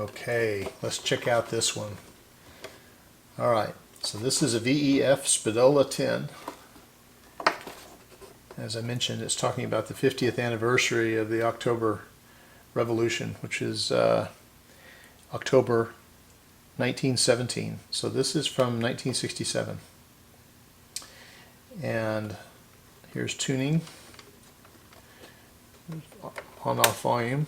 Okay, let's check out this one. All right, so this is a VEF Spidola 10. As I mentioned, it's talking about the 50th anniversary of the October Revolution, which is October 1917. So this is from 1967. And here's tuning, on-off volume,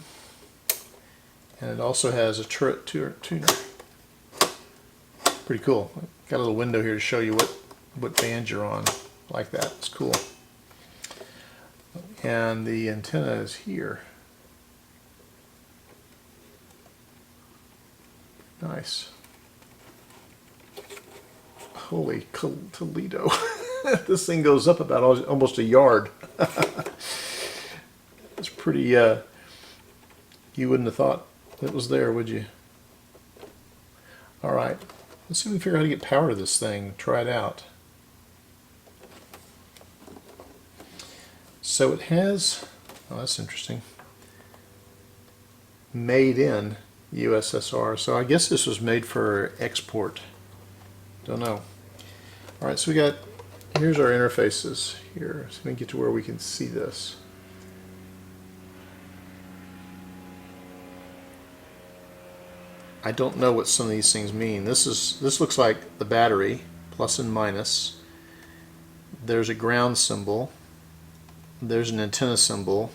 and it also has a turret tuner. Pretty cool. Got a little window here to show you what band you're on. Like that. It's cool. And the antenna is here. Nice. Holy Toledo. This thing goes up about almost a yard. It's pretty, you wouldn't have thought it was there, would you? Alright, let's see if we can figure out how to get power to this thing. Try it out. So it has, oh that's interesting, made in USSR. So I guess this was made for export. Don't know. Alright, so we got, here's our interfaces here. So we can get to where we can see this. I don't know what some of these things mean. This looks like the battery, plus and minus. There's a ground symbol. There's an antenna symbol.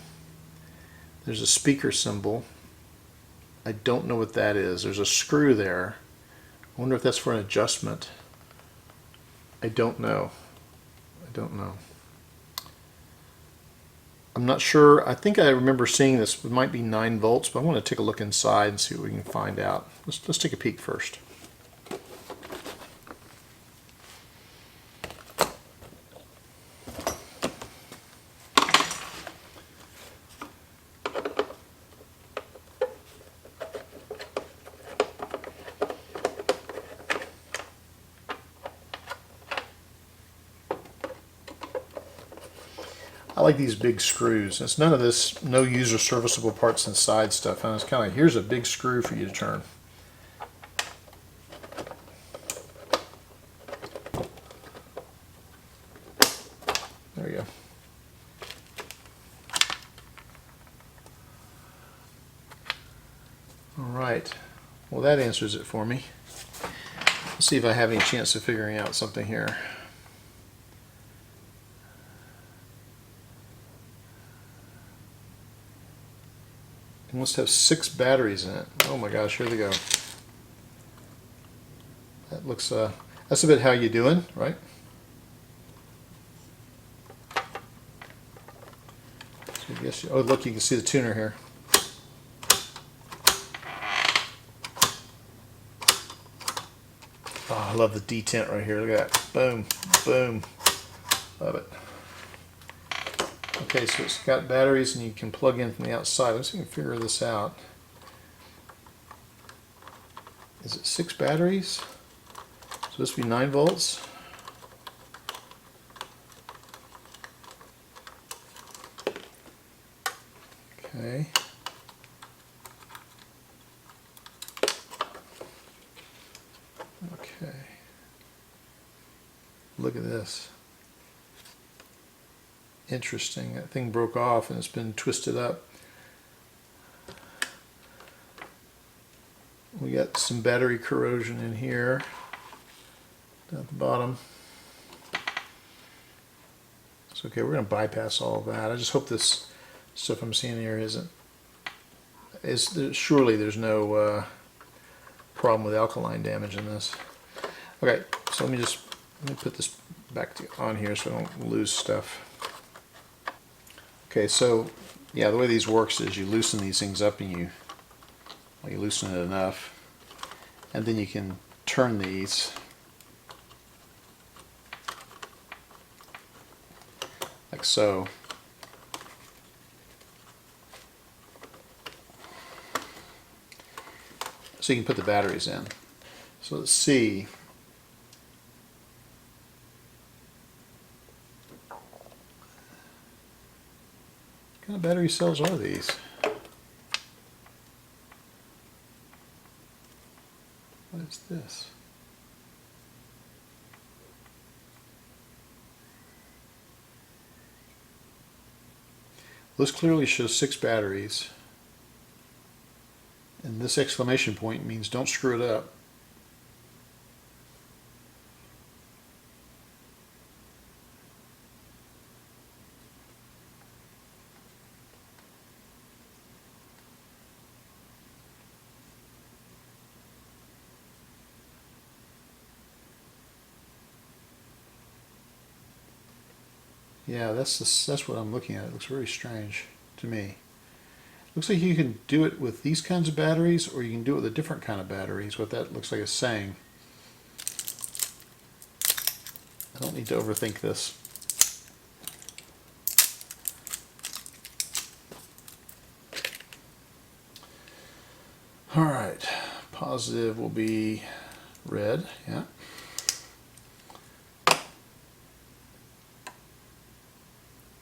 There's a speaker symbol. I don't know what that is. There's a screw there. I wonder if that's for an adjustment. I don't know. I don't know. I'm not sure. I think I remember seeing this. It might be 9 volts, but I want to take a look inside and see what we can find out. Let's take a peek first. I like these big screws. It's none of this no user serviceable parts inside stuff. And it's kind of like, here's a big screw for you to turn. There we go. All right. Well, that answers it for me. Let's see if I have any chance of figuring out something here. It must have 6 batteries in it. Oh my gosh, here they go. That looks, that's a bit how you doing, right? So I guess oh look, you can see the tuner here. Oh, I love the detent right here. Look at that. Boom, boom. Love it. Okay, so it's got batteries and you can plug in from the outside. Let's see if we can figure this out. Is it 6 batteries? So this would be 9 volts. Okay. Okay. Look at this. Interesting. That thing broke off and it's been twisted up. We got some battery corrosion in here down at the bottom. It's okay, we're going to bypass all of that. I just hope this stuff I'm seeing here surely there's no problem with alkaline damage in this. Okay, so let me put this back on here so I don't lose stuff. Okay, so yeah, the way these works is you loosen these things up and you loosen it enough, and then you can turn these like so. So you can put the batteries in. So let's see. What kind of battery cells are these? What's this? This clearly shows 6 batteries. And this exclamation point means don't screw it up. Yeah, that's what I'm looking at. It looks very strange to me. Looks like you can do it with these kinds of batteries, or you can do it with a different kind of batteries. What that looks like it's saying. I don't need to overthink this. All right, positive will be red. Yeah.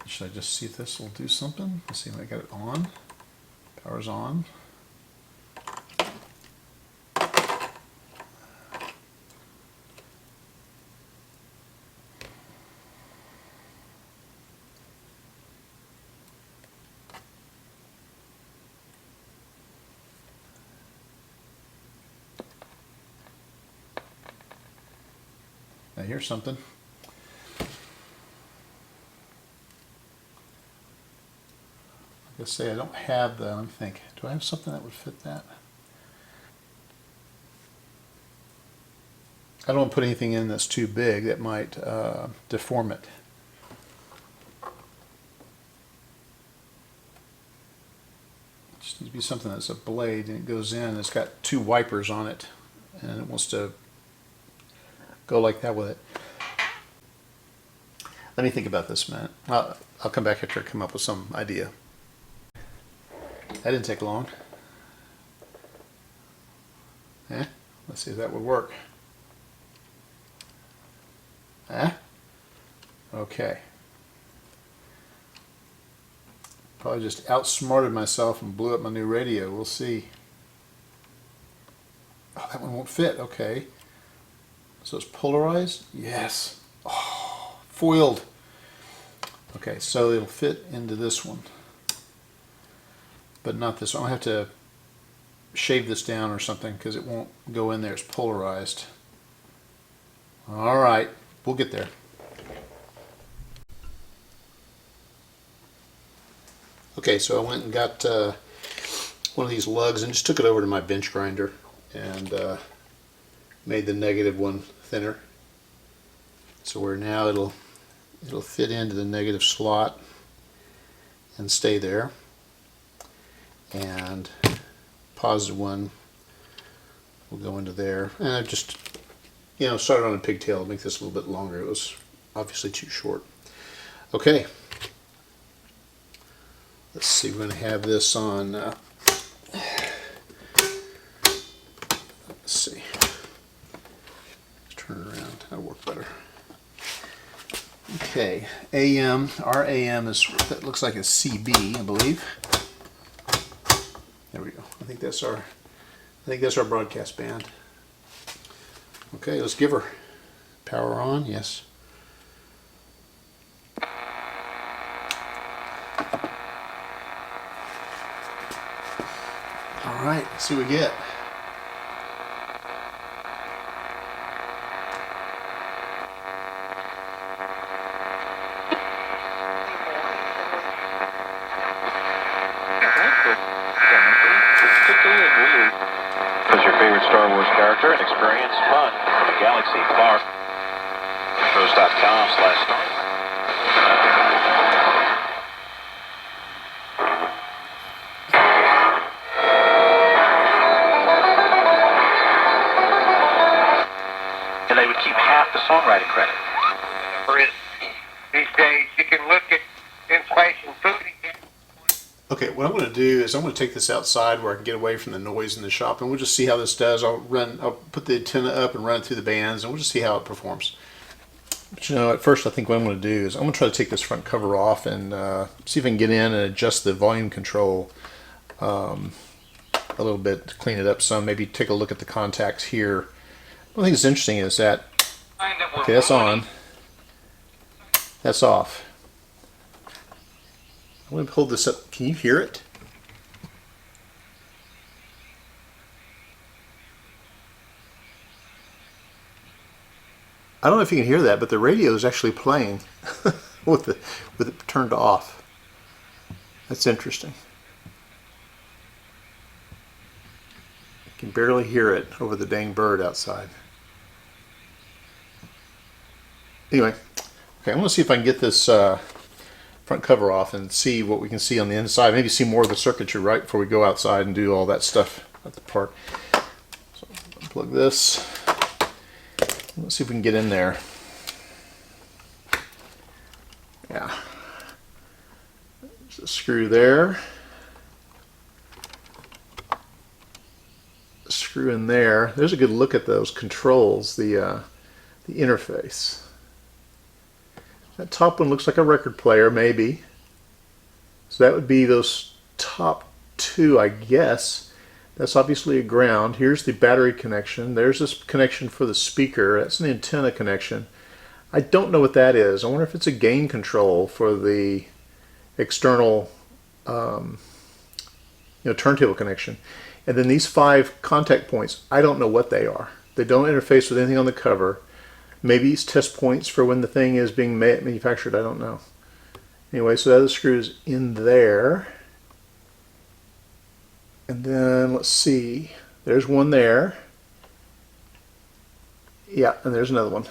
Should I just see if this will do something? Let's see if I got it on. Power's on. I hear something. Let's say I don't have the, let me think, do I have something that would fit that? I don't want to put anything in that's too big that might deform it. It just needs to be something that's a blade and it goes in and it's got 2 wipers on it and it wants to go like that with it. Let me think about this a minute. I'll come back after I come up with some idea. That didn't take long. Let's see if that would work. Okay. Probably just outsmarted myself and blew up my new radio. We'll see. Oh, that one won't fit. Okay. So it's polarized? Yes. Oh, foiled. Okay, so it'll fit into this one. But not this one. I'll have to shave this down or something because it won't go in there. It's polarized. All right, we'll get there. Okay, so I went and got one of these lugs and just took it over to my bench grinder and made the negative one thinner. So where now it'll fit into the negative slot and stay there. And positive one will go into there. And I just, started on a pigtail to make this a little bit longer. It was obviously too short. Okay. Let's see, we're going to have this on, let's see. Let's turn it around. That'll work better. Okay, AM, our AM is, that looks like a CB, I believe. There we go. I think that's our broadcast band. Okay, let's give her. Power on, yes. All right, let's see what we get. Who's your favorite Star Wars character and experience fun in the galaxy far? Shows.com/Star. And they would keep half the songwriting credit. These days, you can look at inflation food again. Okay, what I'm going to do is I'm going to take this outside where I can get away from the noise in the shop, and we'll just see how this does. I'll put the antenna up and run it through the bands, and we'll just see how it performs. But at first I think what I'm going to do is I'm going to try to take this front cover off and see if I can get in and adjust the volume control a little bit to clean it up some. Maybe take a look at the contacts here One thing that's interesting is that, okay, that's on, that's off. I'm going to hold this up. Can you hear it? I don't know if you can hear that, but the radio is actually playing with it turned off. That's interesting. You can barely hear it over the dang bird outside. Anyway, okay, I'm going to see if I can get this front cover off and see what we can see on the inside. Maybe see more of the circuitry right before we go outside and do all that stuff at the park. So unplug this. Let's see if we can get in there. Yeah. There's a screw there. A screw in there. There's a good look at those controls, the interface. That top one looks like a record player, maybe. So that would be those top two, I guess. That's obviously a ground. Here's the battery connection. There's this connection for the speaker. That's an antenna connection. I don't know what that is. I wonder if it's a gain control for the external turntable connection. And then these 5 contact points, I don't know what they are. They don't interface with anything on the cover. Maybe it's test points for when the thing is being manufactured. I don't know. Anyway, so that screws in there. And then let's see. There's one there. Yeah, and there's another one.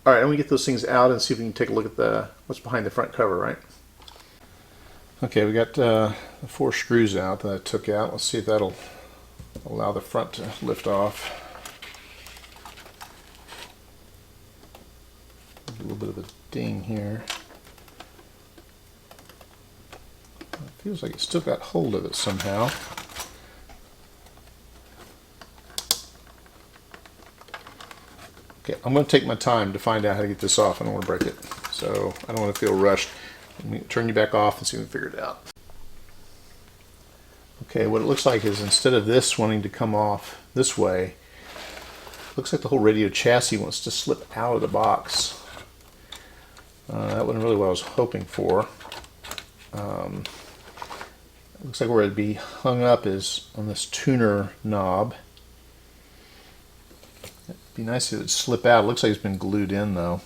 All right, I'm gonna get those things out and see if we can take a look at what's behind the front cover, right? Okay, we got the 4 screws out that I took out. Let's see if that'll allow the front to lift off. A little bit of a ding here. It feels like it's still got hold of it somehow. Okay, I'm going to take my time to find out how to get this off. I don't want to break it, so I don't want to feel rushed. Let me turn you back off and see if we can figure it out. Okay, what it looks like is instead of this wanting to come off this way, it looks like the whole radio chassis wants to slip out of the box. That wasn't really what I was hoping for. It looks like where it'd be hung up is on this tuner knob. It'd be nice if it would slip out. It looks like it's been glued in though.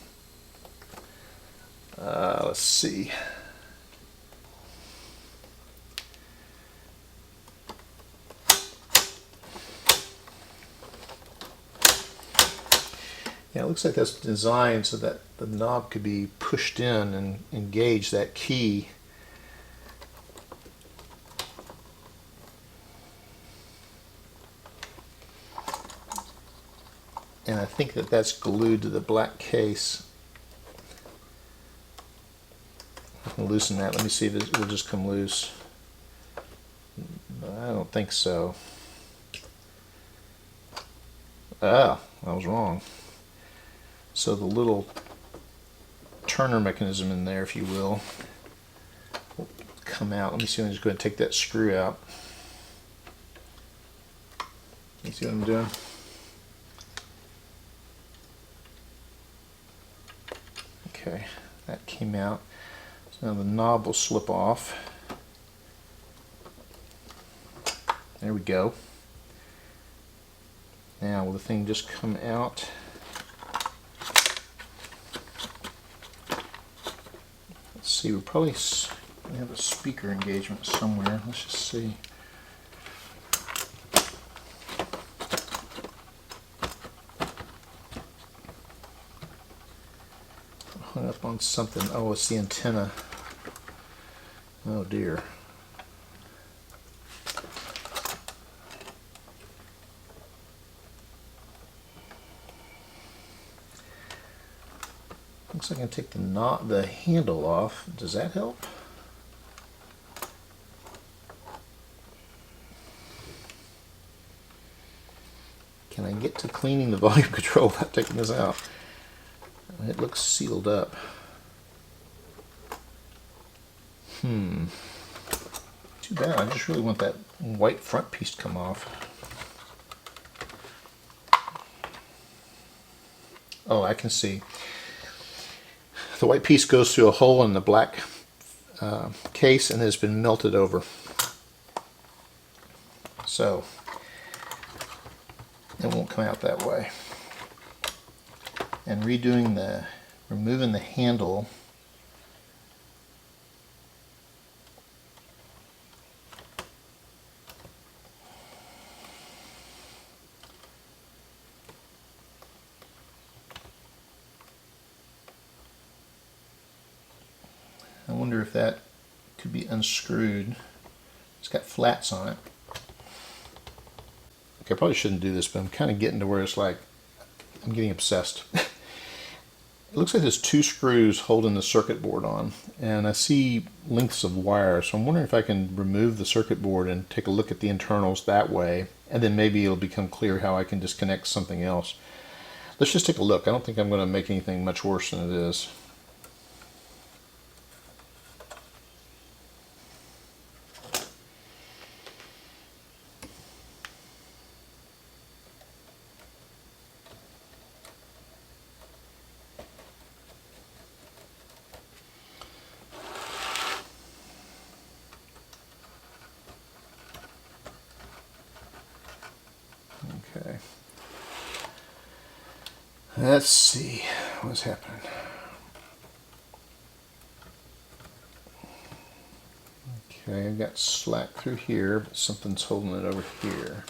Let's see. Yeah, it looks like that's designed so that the knob could be pushed in and engage that key. And I think that that's glued to the black case. I can loosen that. Let me see if it will just come loose. I don't think so. Ah, I was wrong. So the little turner mechanism in there, if you will come out. Let me see. I'm just going to take that screw out. You see what I'm doing? Okay, that came out. So now the knob will slip off. There we go. Now will the thing just come out? Let's see, we probably have a speaker engagement somewhere. Let's just see. Hung up on something. Oh, it's the antenna. Oh dear. Looks like I can take the handle off. Does that help? Can I get to cleaning the volume control without taking this out? It looks sealed up. Too bad. I just really want that white front piece to come off. Oh, I can see. The white piece goes through a hole in the black case and has been melted over. So it won't come out that way. And removing the handle, I wonder if that could be unscrewed. It's got flats on it. Okay, I probably shouldn't do this, but I'm kind of getting to where it's like I'm getting obsessed. It looks like there's 2 screws holding the circuit board on, and I see lengths of wire, so I'm wondering if I can remove the circuit board and take a look at the internals that way, and then maybe it'll become clear how I can disconnect something else. Let's just take a look. I don't think I'm going to make anything much worse than it is. Okay. Let's see what's happening. Okay, I've got slack through here, but something's holding it over here.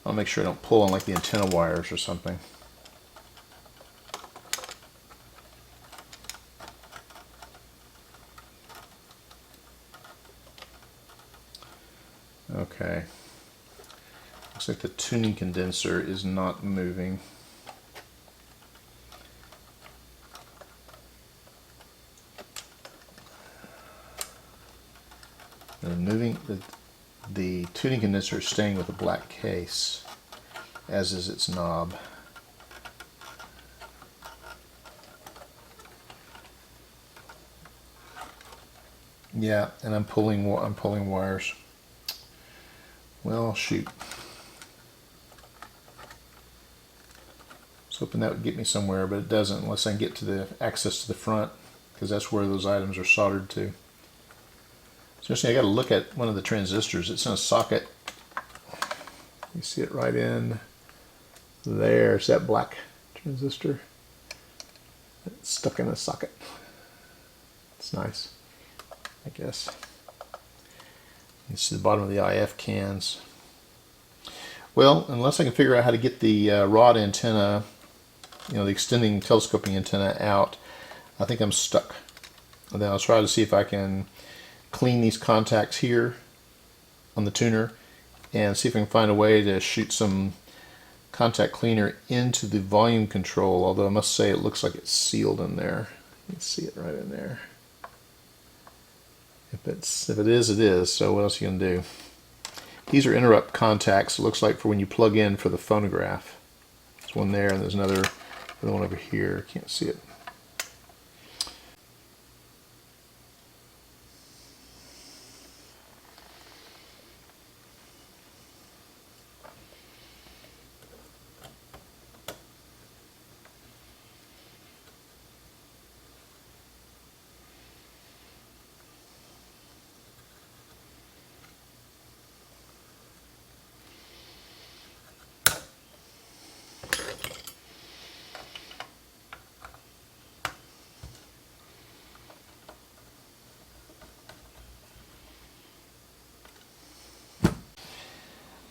I'll make sure I don't pull on like the antenna wires or something. Okay. Looks like the tuning condenser is not moving. The tuning condenser is staying with the black case, as is its knob. Yeah, and I'm pulling wires. Well, shoot. I was hoping that would get me somewhere, but it doesn't unless I can get to the access to the front, because that's where those items are soldered to. So I got to look at one of the transistors. It's in a socket. You see it right in there. It's that black transistor. It's stuck in a socket. It's nice, I guess. You see the bottom of the IF cans. Well, unless I can figure out how to get the rod antenna, the extending telescoping antenna out, I think I'm stuck. And then I'll try to see if I can clean these contacts here on the tuner and see if I can find a way to shoot some contact cleaner into the volume control, although I must say it looks like it's sealed in there. You can see it right in there. If it is, it is. So what else are you going to do? These are interrupt contacts. It looks like for when you plug in for the phonograph. There's one there and there's another one over here. Can't see it.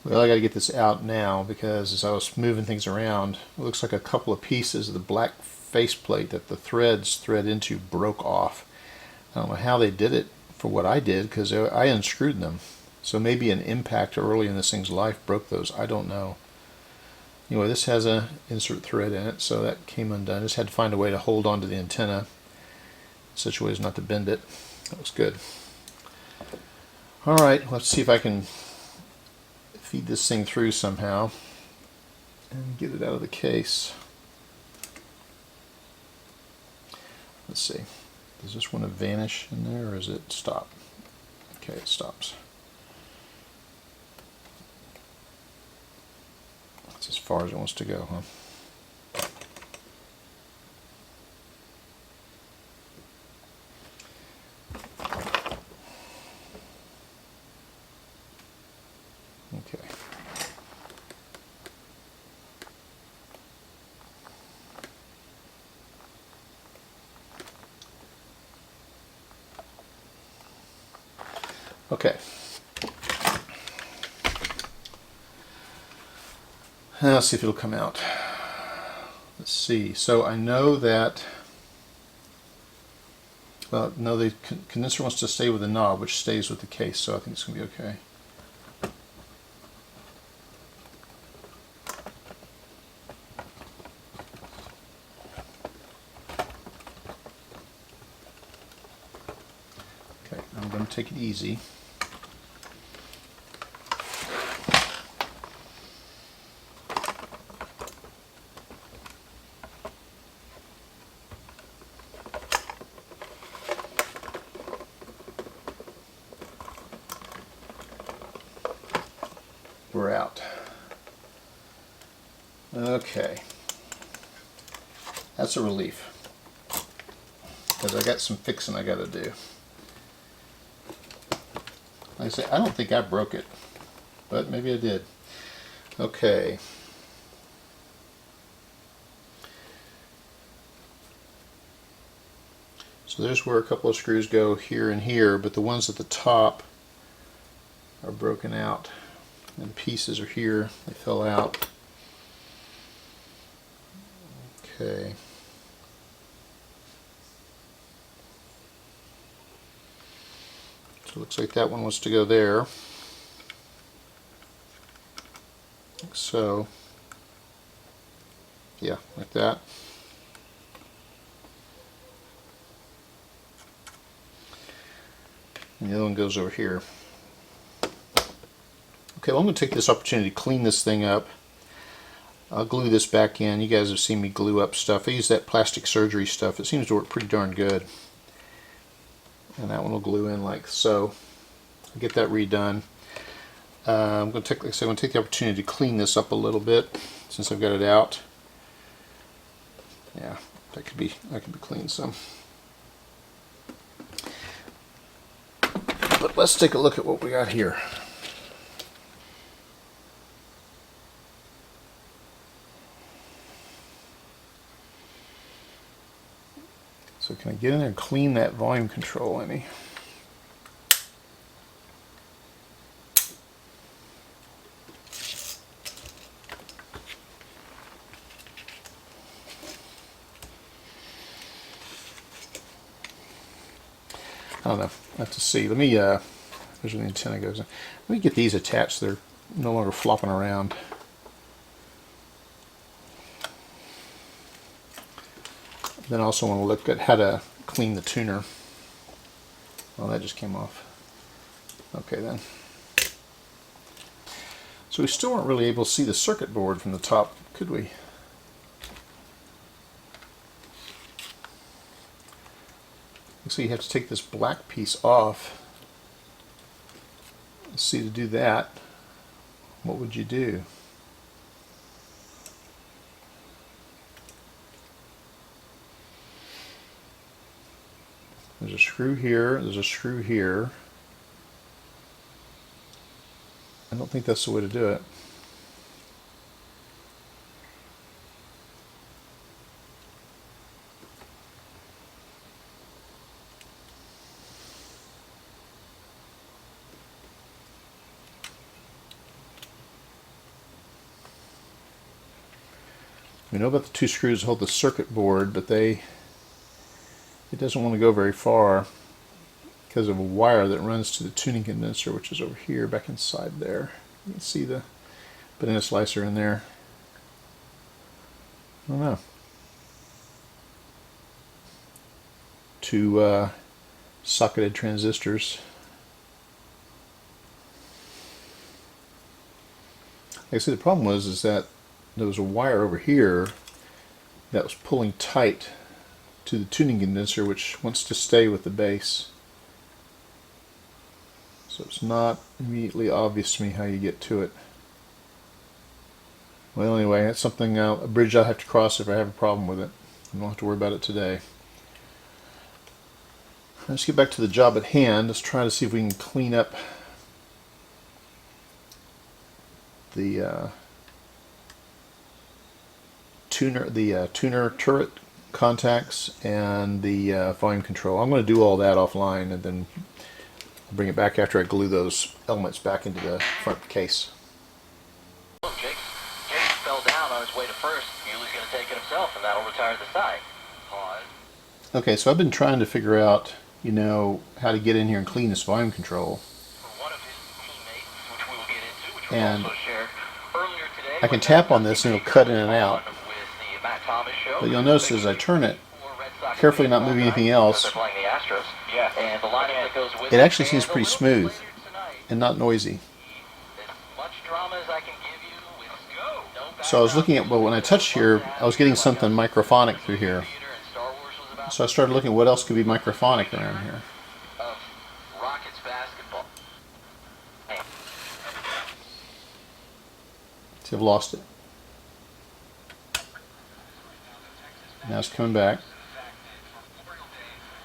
Well, I got to get this out now because as I was moving things around, it looks like a couple of pieces of the black faceplate that the threads thread into broke off. I don't know how they did it for what I did because I unscrewed them. So maybe an impact early in this thing's life broke those. I don't know. Anyway, this has a insert thread in it, so that came undone. Just had to find a way to hold onto the antenna in such a way as not to bend it. That was good. All right, let's see if I can feed this thing through somehow and get it out of the case. Let's see. Does this want to vanish in there or is it stop? Okay, it stops. That's as far as it wants to go, huh? Okay. Okay. Let's see if it'll come out. Let's see. So I know that, well, no, the condenser wants to stay with the knob, which stays with the case, so I think it's going to be okay. Okay, I'm going to take it easy. We're out. Okay. That's a relief, because I got some fixing I got to do. Like I say, I don't think I broke it, but maybe I did. Okay. So there's where a couple of screws go here and here, but the ones at the top are broken out, and the pieces are here. They fell out. Okay. So it looks like that one wants to go there. Like so. Yeah, like that. And the other one goes over here. Okay, well, I'm going to take this opportunity to clean this thing up. I'll glue this back in. You guys have seen me glue up stuff. I use that plastic surgery stuff. It seems to work pretty darn good. And that one will glue in like so. I'll get that redone. I'm going to take, like I said, I'm going to take the opportunity to clean this up a little bit since I've got it out. Yeah, that could be cleaned some. But let's take a look at what we got here. So can I get in there and clean that volume control any? I don't know. I have to see. Let me, there's where the antenna goes in. Let me get these attached so they're no longer flopping around. Then I also want to look at how to clean the tuner. Well, that just came off. Okay then. So we still weren't really able to see the circuit board from the top, could we? So you have to take this black piece off. Let's see, to do that, what would you do? There's a screw here, there's a screw here. I don't think that's the way to do it. We know about the two screws that hold the circuit board, but it doesn't want to go very far because of a wire that runs to the tuning condenser, which is over here, back inside there. You can see the banana slicer in there. I don't know. Two socketed transistors. Like I said, the problem was that there was a wire over here that was pulling tight to the tuning condenser, which wants to stay with the base. So it's not immediately obvious to me how you get to it. Well, anyway, that's something, a bridge I'll have to cross if I have a problem with it. I don't have to worry about it today. Let's get back to the job at hand. Let's try to see if we can clean up tuner turret contacts and the volume control. I'm going to do all that offline, and then I'll bring it back after I glue those elements back into the front case. Oh, Jake fell down on his way to first. Mueller's going to take it himself, and that'll retire the side. Okay, so I've been trying to figure out, you know, how to get in here and clean this volume control. One of his teammates, which we will get into, which And we also shared earlier today. I can tap on this and it'll cut in and out. With the Matt Thomas show. But you'll notice as I turn it, carefully not moving anything else, They're playing the Astros. Yeah. And the lineup that goes with it actually seems and a pretty little smooth bit later tonight, and not noisy. as much drama as I can give you. Let's go. No So I was looking at, well, when I touched here, I was getting something microphonic through here. theater and Star Wars was about So I started looking at what else could be microphonic around here. of Rockets basketball. See, I've lost it. Now it's coming back.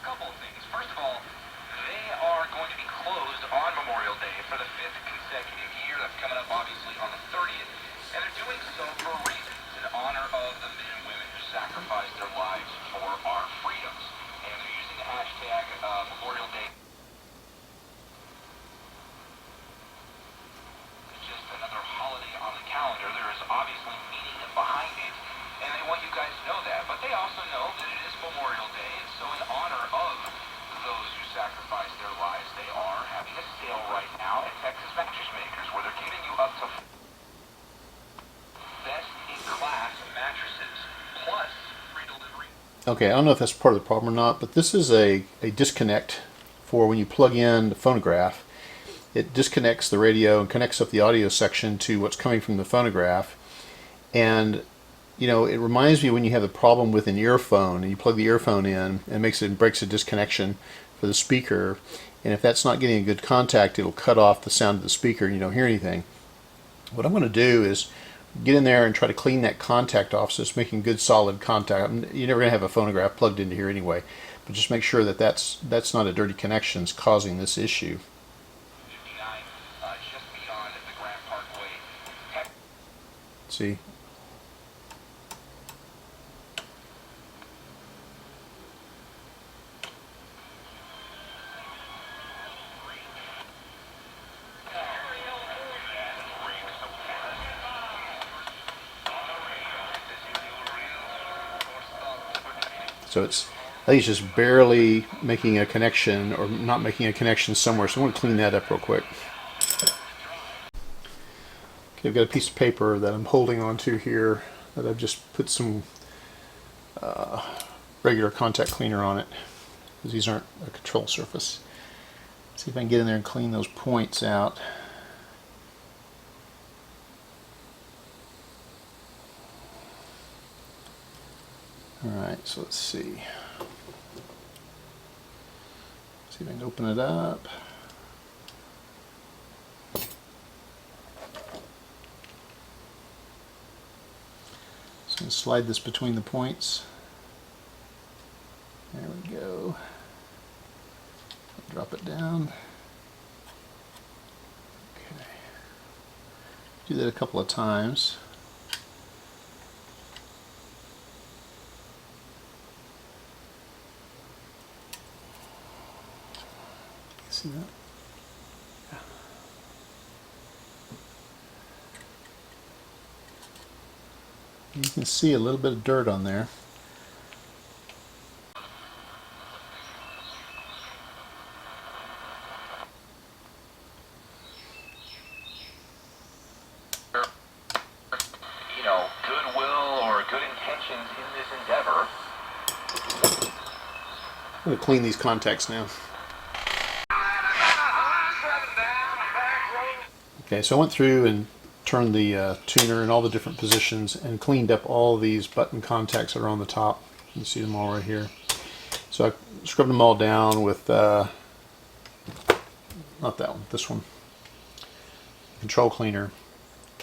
Couple of things. First of all, they are going to be closed on Memorial Day for the 5th consecutive year. That's coming up, obviously, on the 30th. And they're doing so for a reason. It's in honor of the men and women who sacrificed their lives for our freedoms. And they're using the hashtag Memorial Day. It's just another holiday on the calendar. There is obviously meaning behind it. And they want you guys to know that. But they also know that it is Memorial Day. And so in honor of those who sacrificed their lives, they are having a sale right now at Texas Mattress Makers where they're giving you up to best-in-class mattresses plus free delivery. Okay, I don't know if that's part of the problem or not, but this is a disconnect for when you plug in the phonograph. It disconnects the radio and connects up the audio section to what's coming from the phonograph. And you know, it reminds me when you have a problem with an earphone and you plug the earphone in, and breaks a disconnection for the speaker. And if that's not getting a good contact, it'll cut off the sound of the speaker and you don't hear anything. What I'm going to do is get in there and try to clean that contact off so it's making good solid contact. You're never going to have a phonograph plugged into here anyway, but just make sure that that's not a dirty connection that's causing this issue. 59, just beyond the Grand Parkway. See? So I think it's just barely making a connection or not making a connection somewhere. So I'm going to clean that up real quick. Okay, I've got a piece of paper that I'm holding onto here that I've just put some regular contact cleaner on it because these aren't a control surface. See if I can get in there and clean those points out. Alright, so let's see. See if I can open it up. So I'm going to slide this between the points. There we go. Drop it down. Okay. Do that a couple of times. See that? Yeah. You can see a little bit of dirt on there. You know, goodwill or good intentions in this endeavor. I'm going to clean these contacts now. Okay, so I went through and turned the tuner in all the different positions and cleaned up all these button contacts that are on the top. You can see them all right here. So I scrubbed them all down with, not that one, this one, control cleaner.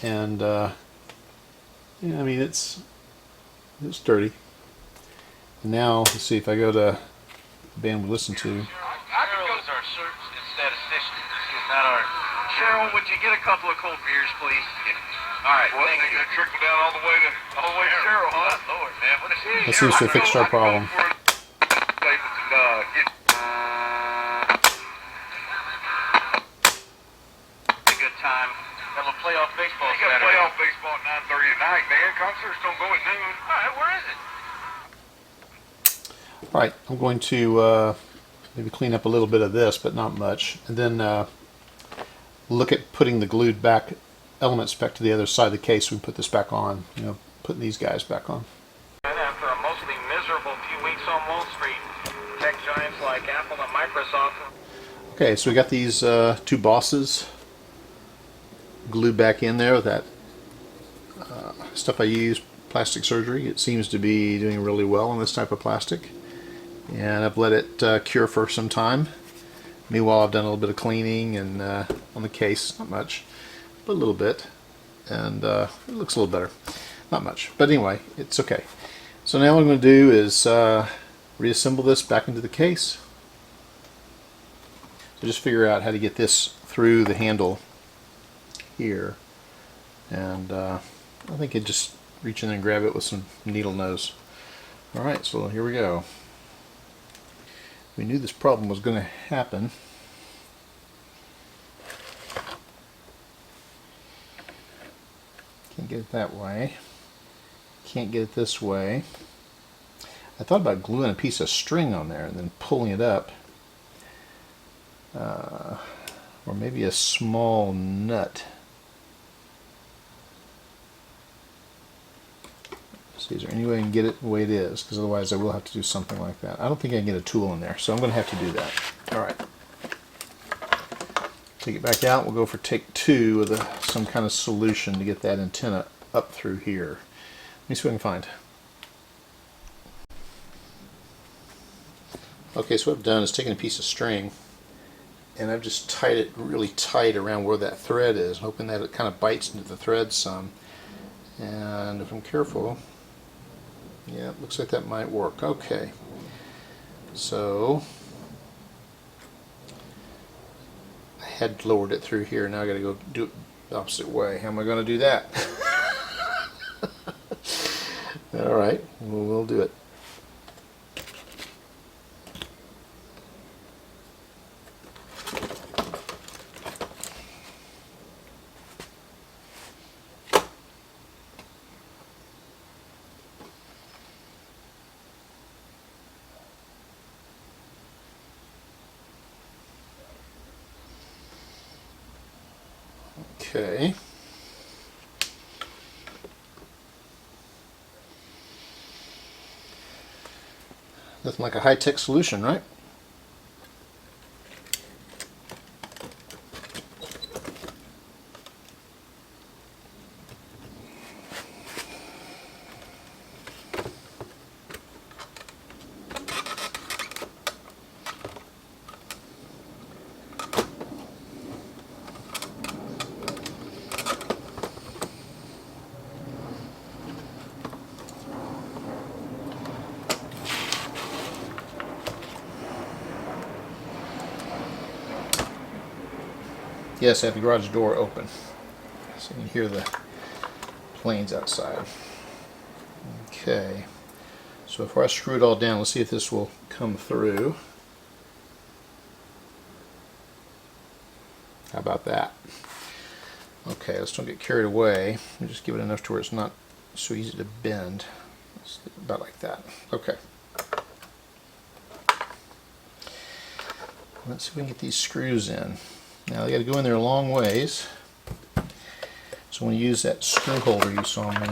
And, yeah, I mean, it's dirty. And now, let's see if I go to the band we listen to. I could go as our statistician. This is not our Cheryl, would you get a couple of cold beers, please? All right. What, Thank they you. gonna trickle down all the way to Cheryl, huh? Lord, man, what is That seems to have fixed our problem. A good time. Have a playoff baseball You got Saturday. playoff baseball at 9:30 at night, man. Concerts don't go at noon. All right, where is it? All right, I'm going to maybe clean up a little bit of this, but not much, and then look at putting the glued back elements back to the other side of the case. We can put this back on, you know, putting these guys back on. And after a mostly miserable few weeks on Wall Street, tech giants like Apple and Microsoft. Okay, so we got these two bosses glued back in there with that stuff I use, plastic surgery. It seems to be doing really well on this type of plastic, and I've let it cure for some time. Meanwhile, I've done a little bit of cleaning and on the case, not much, but a little bit, and it looks a little better. Not much, but anyway, it's okay. So now what I'm going to do is reassemble this back into the case. So just figure out how to get this through the handle here, and I think it just reach in and grab it with some needle nose. Alright, so here we go. We knew this problem was going to happen. Can't get it that way. Can't get it this way. I thought about gluing a piece of string on there and then pulling it up. Or maybe a small nut. See, is there any way I can get it the way it is? Because otherwise I will have to do something like that. I don't think I can get a tool in there, so I'm going to have to do that. Alright. Take it back out. We'll go for take 2 with some kind of solution to get that antenna up through here. Let me see what I can find. Okay, so what I've done is taken a piece of string and I've just tied it really tight around where that thread is, hoping that it kind of bites into the thread some. And if I'm careful, yeah, it looks like that might work. Okay, so I had lowered it through here. Now I got to go do it the opposite way. How am I going to do that? All right, we'll do it. Okay. Nothing like a high-tech solution, right? Yes, I have the garage door open, so you can hear the planes outside. Okay, so before I screw it all down, let's see if this will come through. How about that? Okay, let's don't get carried away. We'll just give it enough to where it's not so easy to bend. About like that. Okay. Let's see if we can get these screws in. Now they got to go in there a long ways, so when you use that screw holder you saw me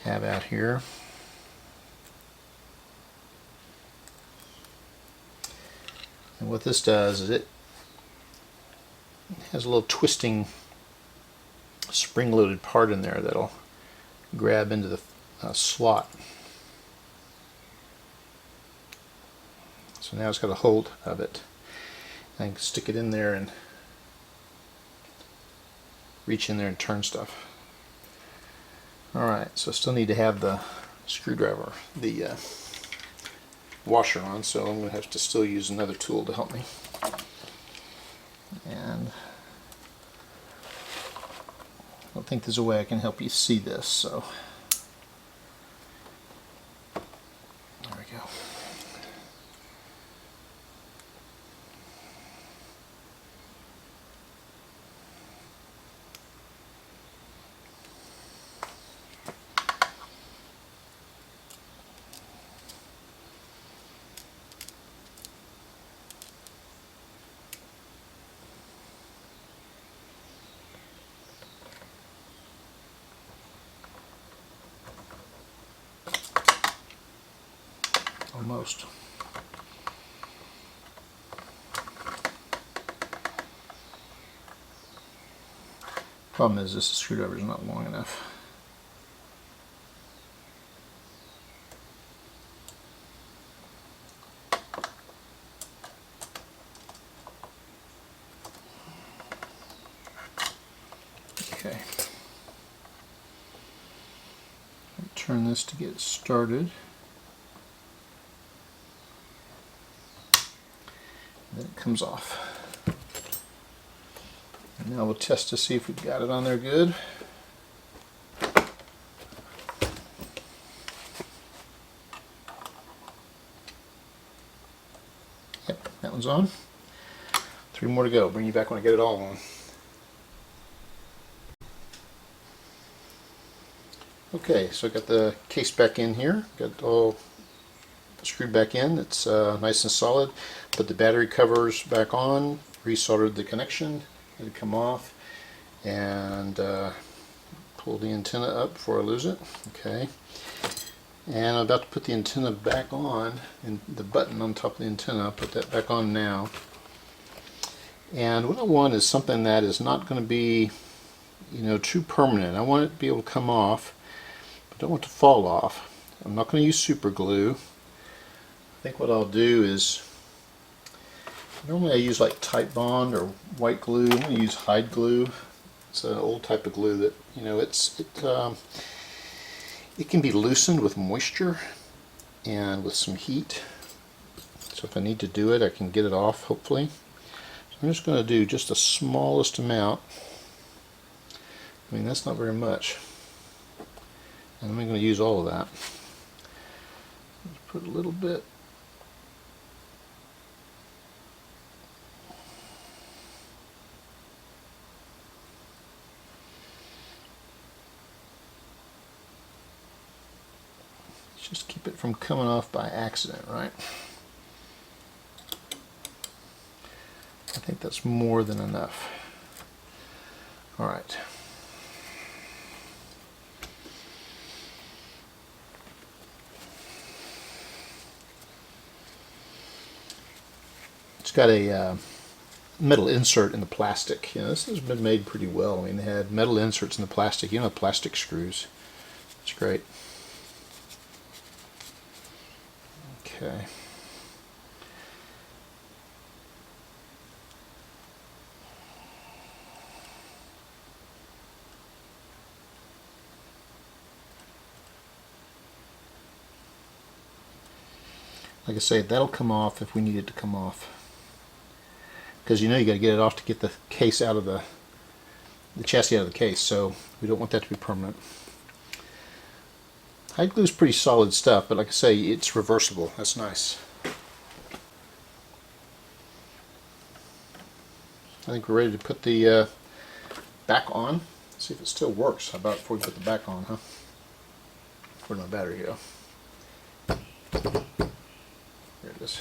have out here, and what this does is it has a little twisting spring-loaded part in there that'll grab into the slot. So now it's got a hold of it. I can stick it in there and reach in there and turn stuff. Alright, so I still need to have the screwdriver, the washer on, so I'm going to have to still use another tool to help me. And I don't think there's a way I can help you see this, so there we go. Almost. Problem is this screwdriver is not long enough. Okay. Turn this to get started. Then it comes off. And now we'll test to see if we've got it on there good. Yep, that one's on. 3 more to go. Bring you back when I get it all on. Okay, so I got the case back in here. Got all screwed back in. It's nice and solid. Put the battery covers back on, resoldered the connection, let it come off, and pull the antenna up before I lose it. Okay, and I'm about to put the antenna back on, and the button on top of the antenna, put that back on now. And what I want is something that is not going to be, you know, too permanent. I want it to be able to come off, but I don't want it to fall off. I'm not going to use super glue. I think what I'll do is, normally I use like Type Bond or white glue. I'm going to use hide glue. It's an old type of glue that, you know, it can be loosened with moisture and with some heat. So if I need to do it, I can get it off, hopefully. So I'm just going to do just the smallest amount. I mean, that's not very much. And I'm going to use all of that. Just put a little bit. Just keep it from coming off by accident, right? I think that's more than enough. All right. It's got a metal insert in the plastic. You know, this has been made pretty well. I mean, they had metal inserts in the plastic. You know, plastic screws. It's great. Okay. Like I say, that'll come off if we need it to come off. Because you know you got to get it off to get the case out of the chassis out of the case, so we don't want that to be permanent. Hide glue is pretty solid stuff, but like I say, it's reversible. That's nice. I think we're ready to put the back on. Let's see if it still works. How about before we put the back on, huh? Where'd my battery go? There it is.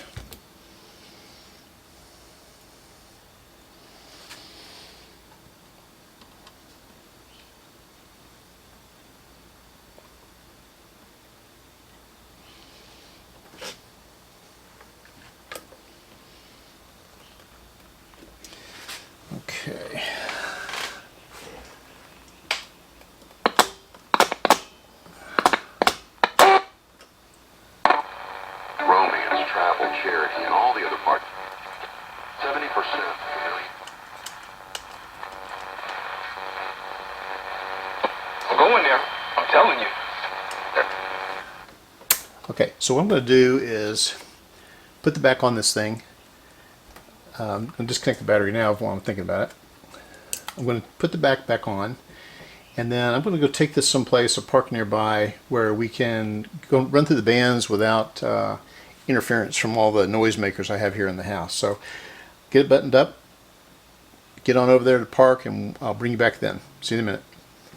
Okay. Romance, travel, charity, and all the other parts. 70% million. Go in there. I'm telling you. Okay, so what I'm going to do is put the back on this thing. I'm going to disconnect the battery now while I'm thinking about it. I'm going to put the back on, and then I'm going to go take this someplace or park nearby where we can go run through the bands without interference from all the noisemakers I have here in the house. So get it buttoned up, get on over there to park, and I'll bring you back then. See you in a minute.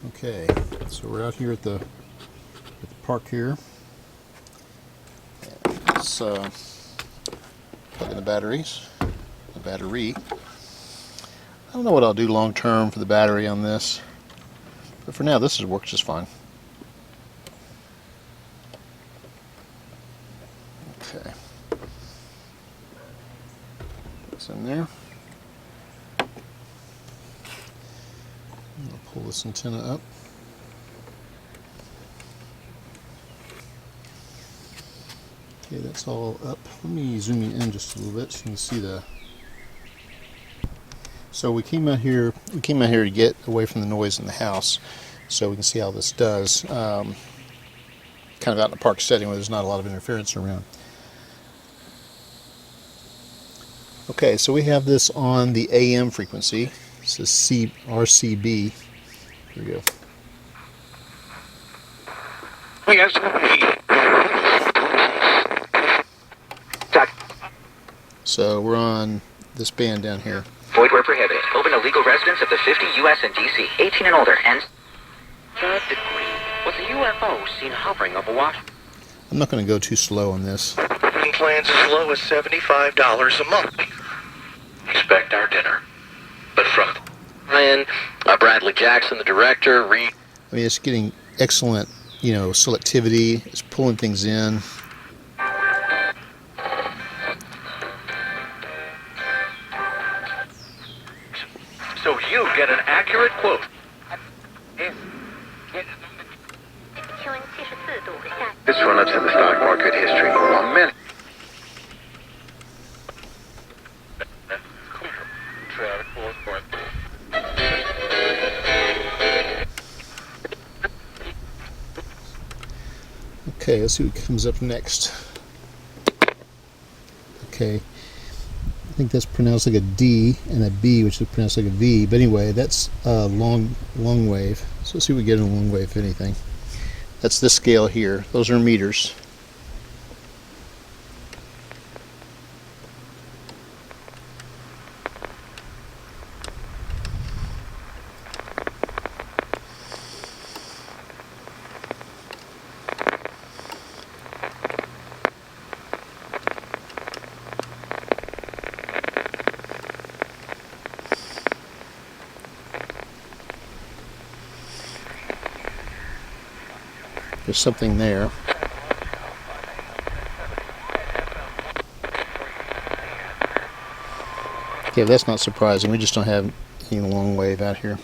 Okay, so we're out here at the park here. Let's plug in the batteries. The battery. I don't know what I'll do long term for the battery on this, but for now this works just fine. Okay, it's in there. I'll pull this antenna up. Okay, that's all up. Let me zoom you in just a little bit so you can see the. So we came out here to get away from the noise in the house, so we can see how this does. Kind of out in a park setting where there's not a lot of interference around. Okay, so we have this on the AM frequency. This is RCB. Here we go. So we're on this band down here. Void where prohibited. Open to legal residents of the 50 U.S. and D.C. 18 and older. And third degree. Was a UFO seen hovering over Washington? I'm not going to go too slow on this. Plans as low as $75 a month. Expect our dinner. But from Ryan, Bradley Jackson, the director, I mean, it's getting excellent, selectivity. It's pulling things in. so you get an accurate quote. This run-up's in the stock market history. 1 minute. Okay, let's see what comes up next. Okay, I think that's pronounced like a D and a B, which is pronounced like a V. But anyway, that's long wave. So let's see what we get in a long wave, if anything. That's this scale here. Those are meters. There's something there. Okay, that's not surprising. We just don't have any long wave out here.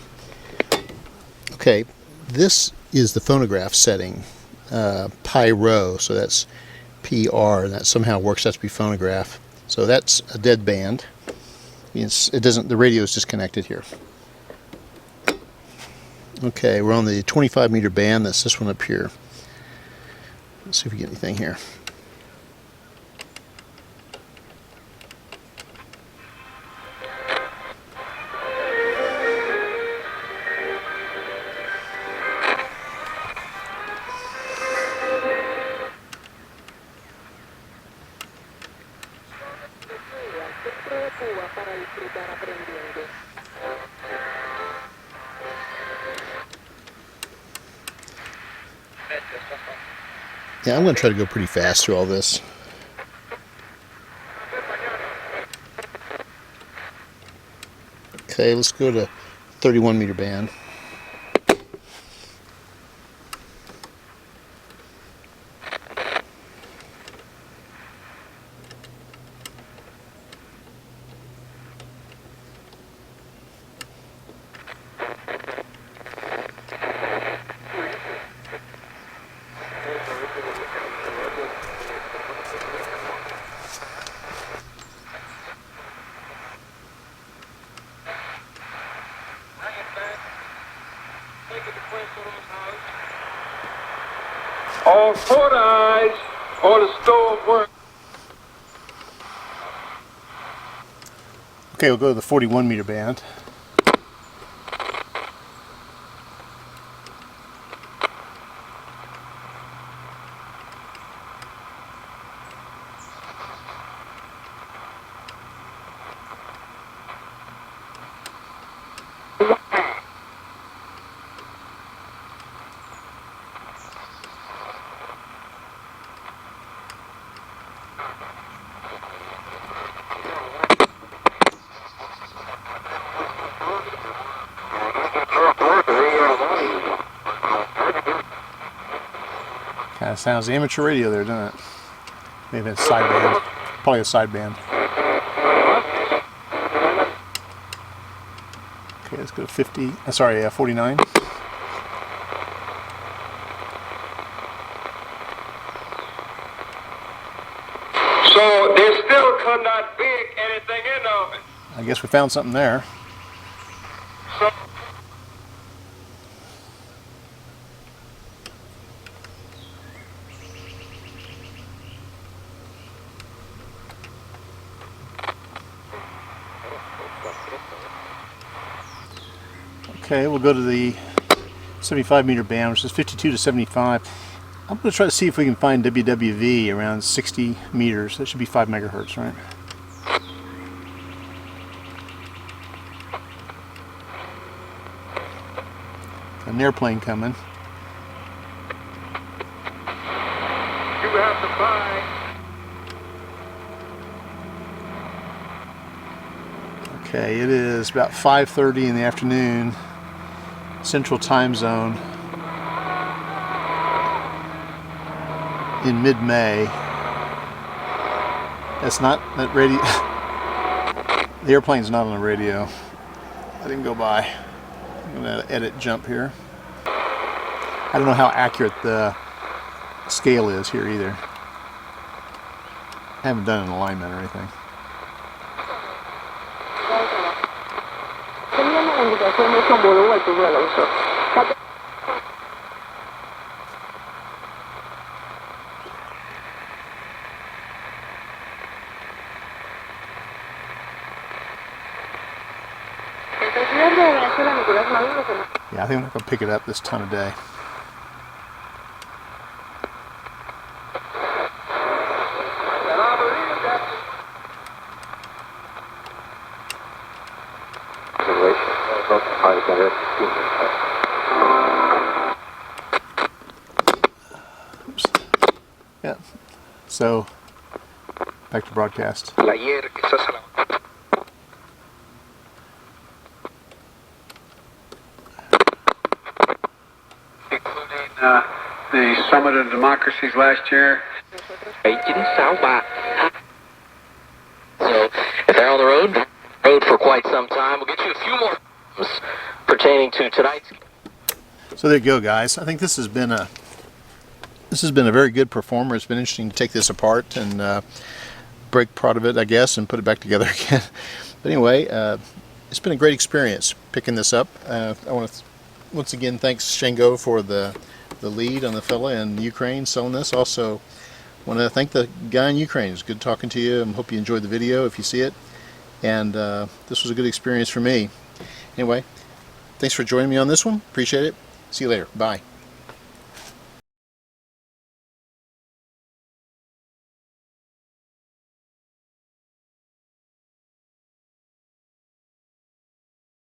Okay, this is the phonograph setting, pi rho, so that's PR, and that somehow works out to be phonograph. So that's a dead band. It doesn't. The radio is disconnected here. Okay, we're on the 25 meter band. That's this one up here. Let's see if we get anything here. Yeah, I'm going to try to go pretty fast through all this. Okay, let's go to 31 meter band. All 4 eyes on the store work. Okay, we'll go to the 41 meter band. Kind of sounds amateur radio there, doesn't it? Maybe it's sideband. Probably a sideband. Okay, let's go to 50. Sorry, 49. So they still could not dig anything in of it. I guess we found something there. So Okay, we'll go to the 75 meter band, which is 52 to 75. I'm going to try to see if we can find WWV around 60 meters. That should be 5 megahertz, right? An airplane coming. you have to find. Okay, it is about 5:30 in the afternoon, Central Time Zone, in mid-May. That's not that radio. The airplane's not on the radio. Let him go by. I'm going to edit jump here. I don't know how accurate the scale is here either. I haven't done an alignment or anything. Yeah, I think I'm not going to pick it up this time of day. Oops. Yeah. So, back to broadcast. The Summit of Democracies last year. So, if they're on the road for quite some time, we'll get you a few more pertaining to tonight's. So there you go, guys. I think this has been a very good performer. It's been interesting to take this apart and break part of it, I guess, and put it back together again. But anyway, it's been a great experience picking this up. I want to once again thanks Shango for the lead on the fella in Ukraine selling this. Also want to thank the guy in Ukraine. It's good talking to you. I hope you enjoyed the video if you see it. And this was a good experience for me. Anyway, thanks for joining me on this one. Appreciate it. See you later. Bye.